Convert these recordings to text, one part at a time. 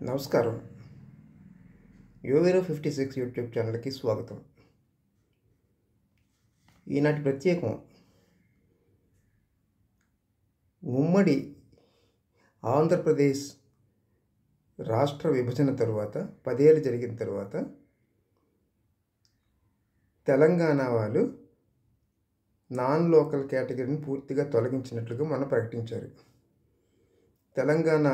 నమస్కారం. యోవేరో 56 యూట్యూబ్ ఛానల్కి స్వాగతం. ఈనాటి ప్రత్యేకం ఉమ్మడి ఆంధ్రప్రదేశ్ రాష్ట్ర విభజన తరువాత 10 ఏళ్ళు జరిగిన తర్వాత తెలంగాణ వాళ్ళు నాన్ లోకల్ కేటగిరీని పూర్తిగా తొలగించినట్లుగా మనం ప్రకటించారు. తెలంగాణ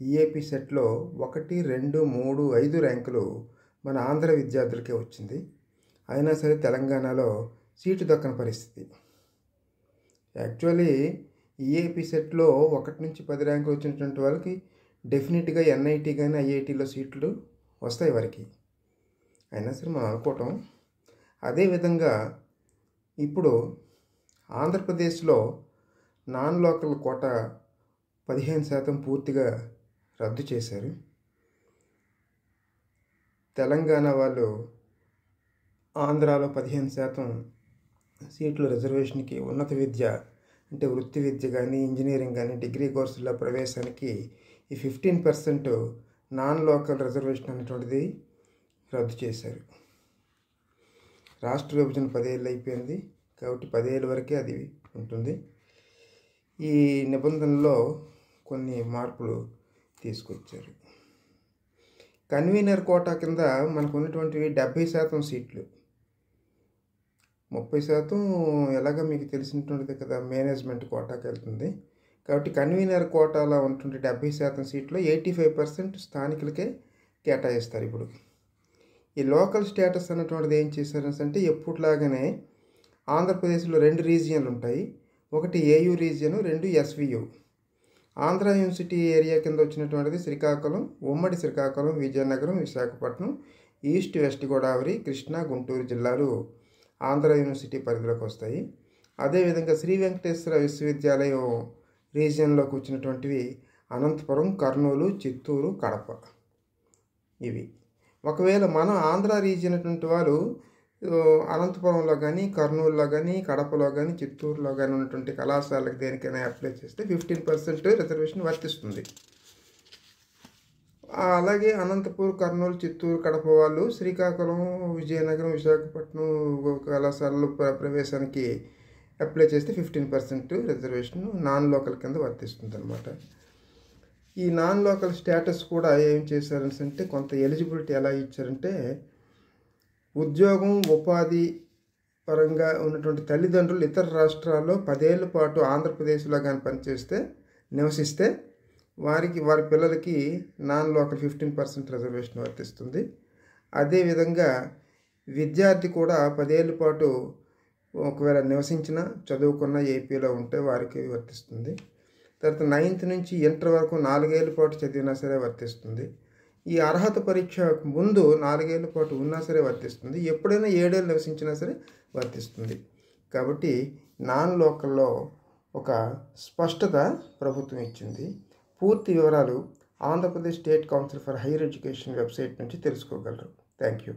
ఈఏపీ సెట్లో 1, 2, 3, 5 ర్యాంకులు మన ఆంధ్ర విద్యార్థులకే వచ్చింది. అయినా సరే తెలంగాణలో సీటు దక్కని పరిస్థితి. యాక్చువల్లీ ఈఏపీ సెట్లో 1 నుంచి 10 ర్యాంకులు వచ్చినటువంటి వాళ్ళకి డెఫినెట్గా ఎన్ఐటీ కానీ ఐఐటీలో సీట్లు వస్తాయి వారికి. అయినా సరే మనం అనుకోవటం. అదేవిధంగా ఇప్పుడు ఆంధ్రప్రదేశ్లో నాన్ లోకల్ కోటా 15% పూర్తిగా రద్దు చేశారు. తెలంగాణ వాళ్ళు ఆంధ్రాలో 15% సీట్లు రిజర్వేషన్కి ఉన్నత విద్య అంటే వృత్తి విద్య కానీ ఇంజనీరింగ్ కానీ డిగ్రీ కోర్సుల్లో ప్రవేశానికి ఈ 15% నాన్ లోకల్ రిజర్వేషన్ అనేటువంటిది రద్దు చేశారు. రాష్ట్ర విభజన 10 ఏళ్ళు అయిపోయింది కాబట్టి 10 ఏళ్ళ వరకే అది ఉంటుంది. ఈ నిబంధనలో కొన్ని మార్పులు తీసుకొచ్చారు. కన్వీనర్ కోటా కింద మనకు ఉన్నటువంటివి 70% సీట్లు, 30% ఎలాగ మీకు తెలిసినటువంటిది కదా, మేనేజ్మెంట్ కోటాకి వెళ్తుంది. కాబట్టి కన్వీనర్ కోటాలో ఉన్నటువంటి 70% సీట్లో 85% స్థానికులకే కేటాయిస్తారు. ఇప్పుడు ఈ లోకల్ స్టేటస్ అన్నటువంటిది ఏం చేశారంటే ఎప్పుడులాగానే ఆంధ్రప్రదేశ్లో 2 రీజియన్లు ఉంటాయి. ఒకటి AU region, 2 SVU. Andhra university area కింద వచ్చినటువంటిది శ్రీకాకుళం, ఉమ్మడి శ్రీకాకుళం, విజయనగరం, విశాఖపట్నం, ఈస్ట్ వెస్ట్ గోదావరి, కృష్ణా, గుంటూరు జిల్లాలు ఆంధ్ర యూనివర్సిటీ పరిధిలోకి వస్తాయి. అదేవిధంగా శ్రీ వెంకటేశ్వర విశ్వవిద్యాలయం రీజియన్లోకి వచ్చినటువంటివి అనంతపురం, కర్నూలు, చిత్తూరు, కడప. ఇవి ఒకవేళ మన ఆంధ్ర రీజియన్ అటువంటి వారు అనంతపురంలో కానీ, కర్నూలులో కానీ, కడపలో కానీ, చిత్తూరులో కానీ ఉన్నటువంటి కళాశాలకు దేనికైనా అప్లై చేస్తే 15% రిజర్వేషన్ వర్తిస్తుంది. అలాగే అనంతపూర్, కర్నూలు, చిత్తూరు, కడప వాళ్ళు శ్రీకాకుళం, విజయనగరం, విశాఖపట్నం కళాశాలలో ప్రవేశానికి అప్లై చేస్తే 15% రిజర్వేషన్ నాన్ లోకల్ కింద వర్తిస్తుంది అన్నమాట. ఈ నాన్ లోకల్ స్టేటస్ కూడా ఏం చేశారంటే కొంత ఎలిజిబిలిటీ ఎలా ఇచ్చారంటే ఉద్యోగం, ఉపాధి పరంగా ఉన్నటువంటి తల్లిదండ్రులు ఇతర రాష్ట్రాల్లో 10 ఏళ్ల పాటు ఆంధ్రప్రదేశ్లో కానీ పనిచేస్తే నివసిస్తే వారి పిల్లలకి నాన్ లోకల్ 15% రిజర్వేషన్ వర్తిస్తుంది. అదేవిధంగా విద్యార్థి కూడా 10 ఏళ్ల పాటు ఒకవేళ నివసించిన చదువుకున్న ఏపీలో ఉంటే వారికి వర్తిస్తుంది. తర్వాత 9th నుంచి ఇంటర్ వరకు 4 ఏళ్ల పాటు చదివినా సరే వర్తిస్తుంది. ఈ అర్హత పరీక్ష ముందు 4 ఏళ్ల పాటు ఉన్నా సరే వర్తిస్తుంది. ఎప్పుడైనా 7 ఏళ్ళు నివసించినా సరే వర్తిస్తుంది. కాబట్టి నాన్ లోకల్లో ఒక స్పష్టత ప్రభుత్వం ఇచ్చింది. పూర్తి వివరాలు Andhra Pradesh state council for higher education website నుంచి తెలుసుకోగలరు. Thank you.